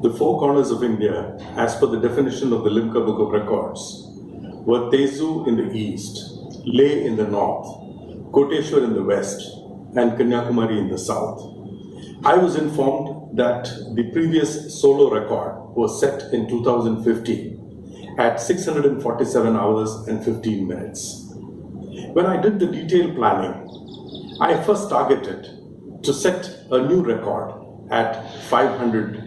The four corners of India, as per the definition of the Limca Book of Records, were Tezu in the east, Leh in the north, Koteshwar in the west, and Kanyakumari in the south. I was informed that the previous solo record was set in 2015 at 647 hours and 15 minutes. When I did the detailed planning, I first targeted to set a new record at 500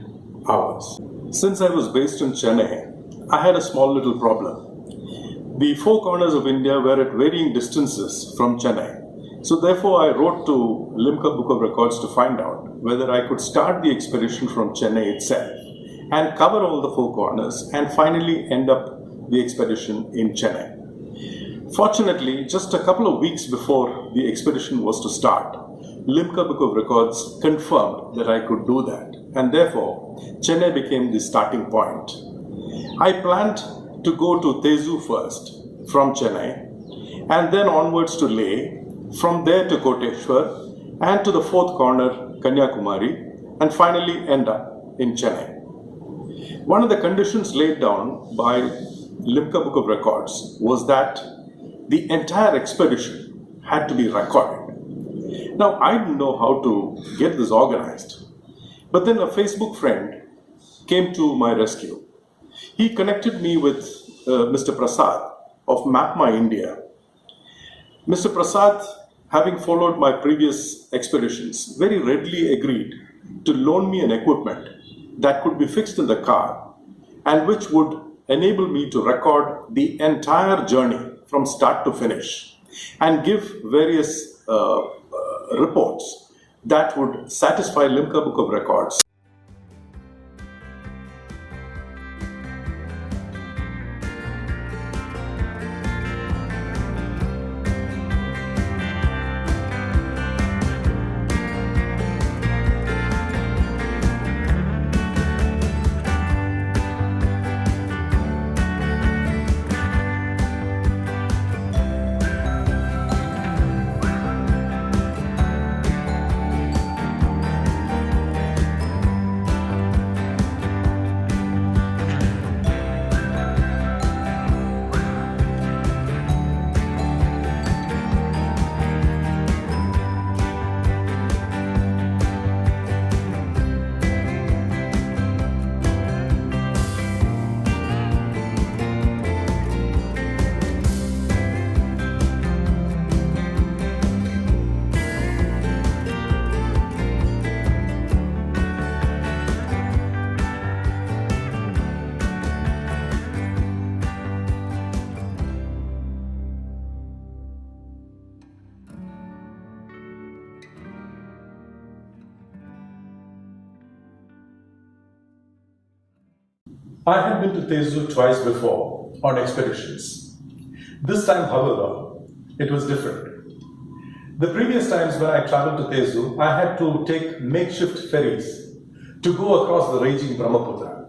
hours. Since I was based in Chennai, I had a small little problem. The four corners of India were at varying distances from Chennai. So therefore I wrote to Limca Book of Records to find out whether I could start the expedition from Chennai itself and cover all the four corners and finally end up the expedition in Chennai. Fortunately, just a couple of weeks before the expedition was to start, Limca Book of Records confirmed that I could do that, and therefore Chennai became the starting point. I planned to go to Tezu first from Chennai and then onwards to Leh, from there to Koteshwar and to the fourth corner Kanyakumari, and finally end up in Chennai. One of the conditions laid down by Limca Book of Records was that the entire expedition had to be recorded. Now, I didn't know how to get this organized, but then a Facebook friend came to my rescue. He connected me with Mr. Prasad of Map My India. Mr. Prasad, having followed my previous expeditions, very readily agreed to loan me an equipment that could be fixed in the car and which would enable me to record the entire journey from start to finish and give various reports that would satisfy Limca Book of Records. I had been to Tezu twice before on expeditions. This time, however, it was different. The previous times when I traveled to Tezu, I had to take makeshift ferries to go across the raging Brahmaputra.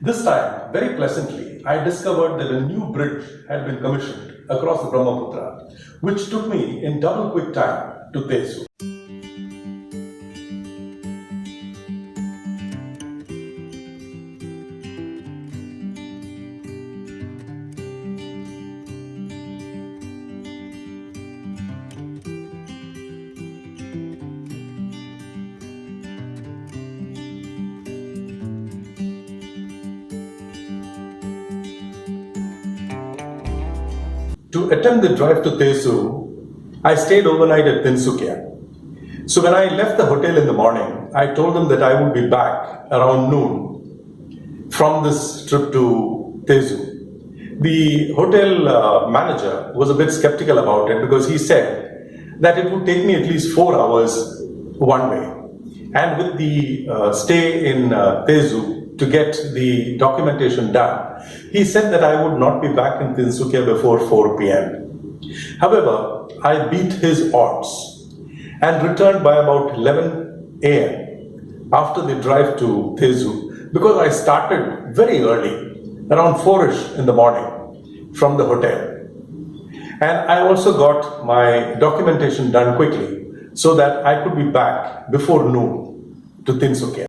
This time, very pleasantly, I discovered that a new bridge had been commissioned across the Brahmaputra, which took me in double quick time to Tezu. To attempt the drive to Tezu, I stayed overnight at Tinsukia. So when I left the hotel in the morning, I told them that I would be back around noon from this trip to Tezu. The hotel manager was a bit skeptical about it because he said that it would take me at least 4 hours one way. And with the stay in Tezu to get the documentation done, he said that I would not be back in Tinsukia before 4 p.m. However, I beat his odds and returned by about 11 a.m. after the drive to Tezu because I started very early, around 4ish in the morning from the hotel. And I also got my documentation done quickly so that I could be back before noon to Tinsukia.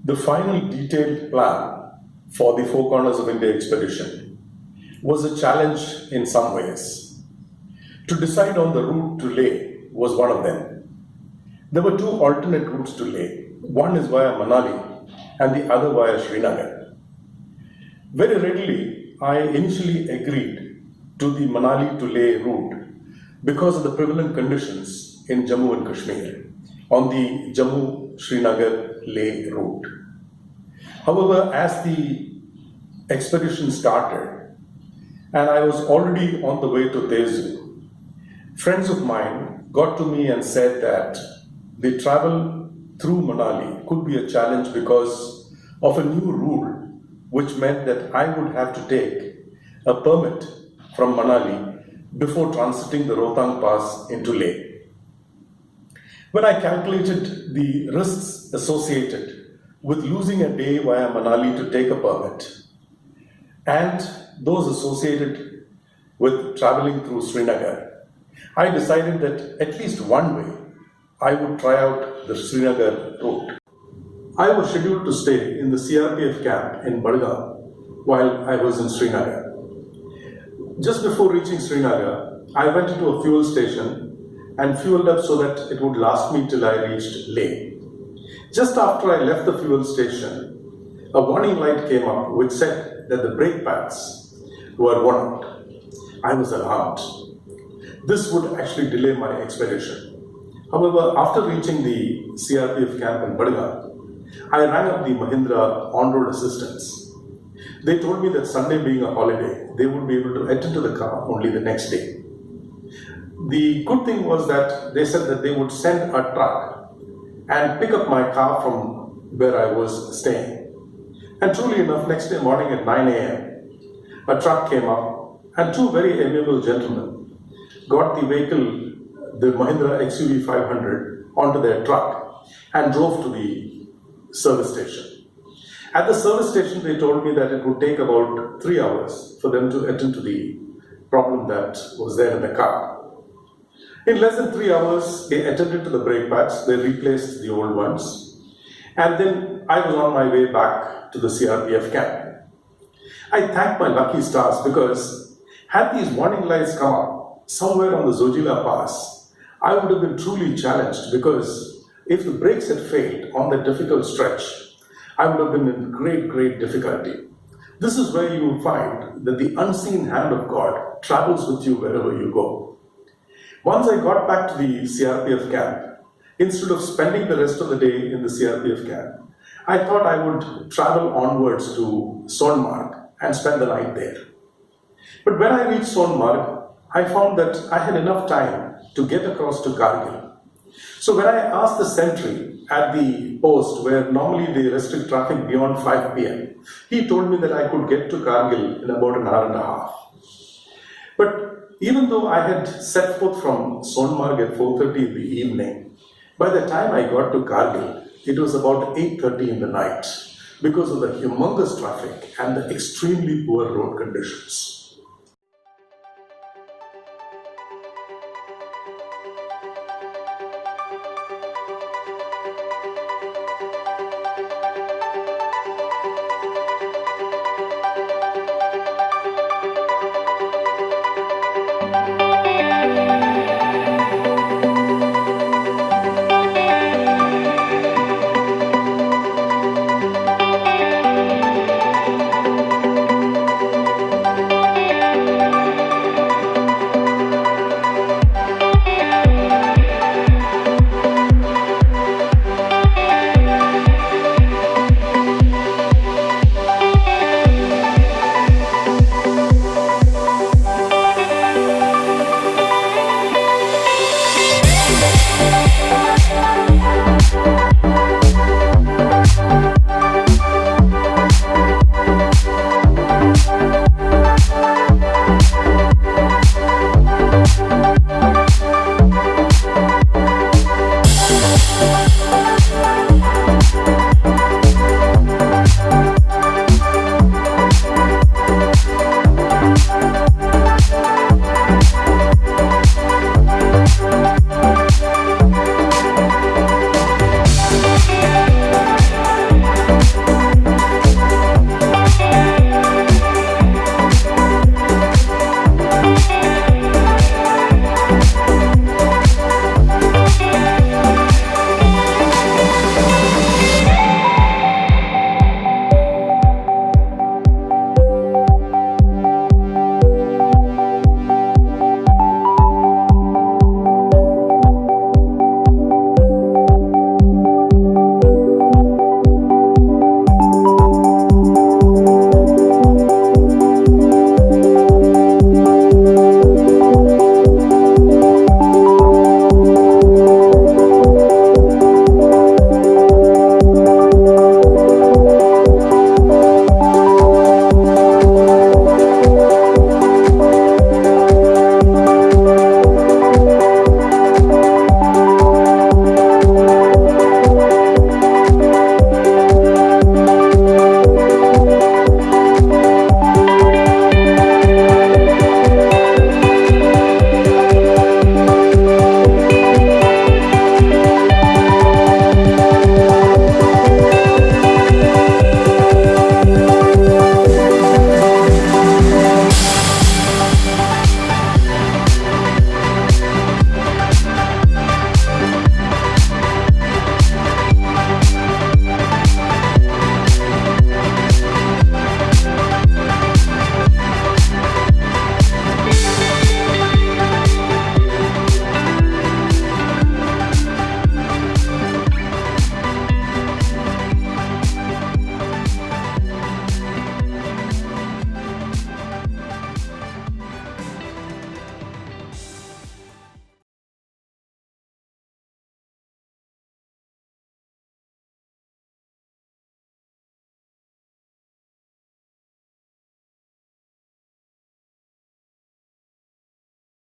The final detailed plan for the Four Corners of India expedition was a challenge in some ways. To decide on the route to Leh was one of them. There were two alternate routes to Leh. One is via Manali and the other via Srinagar. Very readily, I initially agreed to the Manali to Leh route because of the prevalent conditions in Jammu and Kashmir on the Jammu-Srinagar-Leh route. However, as the expedition started and I was already on the way to Tezu, friends of mine got to me and said that the travel through Manali could be a challenge because of a new rule which meant that I would have to take a permit from Manali before transiting the Rohtang Pass into Leh. When I calculated the risks associated with losing a day via Manali to take a permit and those associated with traveling through Srinagar, I decided that at least one way I would try out the Srinagar route. I was scheduled to stay in the CRPF camp in Badgaon while I was in Srinagar. Just before reaching Srinagar, I went into a fuel station and fueled up so that it would last me till I reached Leh. Just after I left the fuel station, a warning light came up which said that the brake pads were worn out. I was alarmed. This would actually delay my expedition. However, after reaching the CRPF camp in Badgaon, I rang up the Mahindra on-road assistance. They told me that Sunday being a holiday, they would be able to attend to the car only the next day. The good thing was that they said that they would send a truck and pick up my car from where I was staying. And truly enough, next day morning at 9 a.m., a truck came up and two very amiable gentlemen got the vehicle, the Mahindra XUV 500, onto their truck and drove to the service station. At the service station, they told me that it would take about 3 hours for them to attend to the problem that was there in the car. In less than 3 hours, they attended to the brake pads, they replaced the old ones, and then I was on my way back to the CRPF camp. I thank my lucky stars because had these warning lights come up somewhere on the Zojila Pass, I would have been truly challenged because if the brakes had failed on that difficult stretch, I would have been in great difficulty. This is where you will find that the unseen hand of God travels with you wherever you go. Once I got back to the CRPF camp, instead of spending the rest of the day in the CRPF camp, I thought I would travel onwards to Sonmarg and spend the night there. But when I reached Sonmarg, I found that I had enough time to get across to Kargil. So when I asked the sentry at the post where normally they restrict traffic beyond 5 p.m., he told me that I could get to Kargil in about an hour and a half. But even though I had set forth from Sonmarg at 4:30 in the evening, by the time I got to Kargil, it was about 8:30 in the night because of the humongous traffic and the extremely poor road conditions.